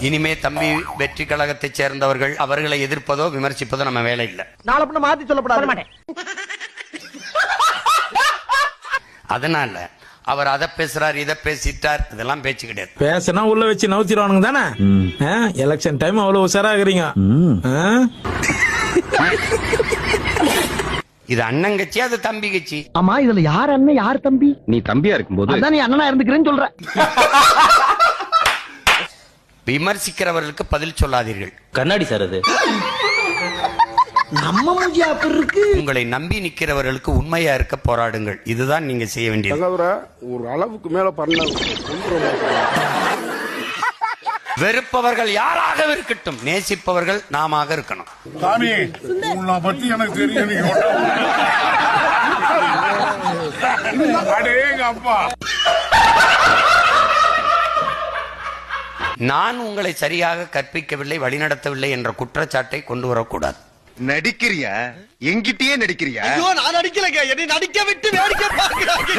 இனிமே தம்பி வெற்றி கழகத்தை சேர்ந்தவர்கள் அவர்களை எதிர்ப்பதோ விமர்சிப்பதோ நம்ம வேலை இல்லை. நாளை பின்ன மாத்தி சொல்லப்படாது. அதனால அவர் அதை பேசுறார் இதை பேசிட்டார் இதெல்லாம் பேச்சு கிடையாது. பேசினா உள்ள வச்சு நவுத்திடுவானுங்க தானே. எலெக்ஷன் டைம் அவ்வளவு உஷாராகிறீங்க. இது அண்ணன் கட்சி, அது தம்பி கட்சி. ஆமா, இதுல யார் அண்ணன் யார் தம்பி? நீ தம்பியா இருக்கும்போது அதான் நீ அண்ணனா இருந்துக்கிறேன்னு சொல்ற. விமர்சிக்கிறவர்களுக்கு பதில் சொல்லாதீர்கள். கண்ணாடி சார் அது நம்ம மூஞ்சியா இருக்கு. உங்களை நம்பி நிக்கிறவர்களுக்கு உண்மையா இருக்க போராடுங்கள். இதுதான் நீங்க செய்ய வேண்டியது. ஒரு அளவுக்கு மேல பண்ண வெறுப்பவர்கள் யாராக இருக்கட்டும், நேசிப்பவர்கள் நாம இருக்கணும். சாமி உன்னை பத்தி எனக்கு தெரியும். அப்பா, நான் உங்களை சரியாக கற்பிக்கவில்லை, வழிநடத்தவில்லை என்ற குற்றச்சாட்டை கொண்டு வரக்கூடாது. நடிக்கிறியா? எங்கிட்டயே நடிக்கிறியா? நான் நடிக்கலங்க, என்னை நடிக்க விட்டு வேடிக்கை பார்க்கிறாங்க.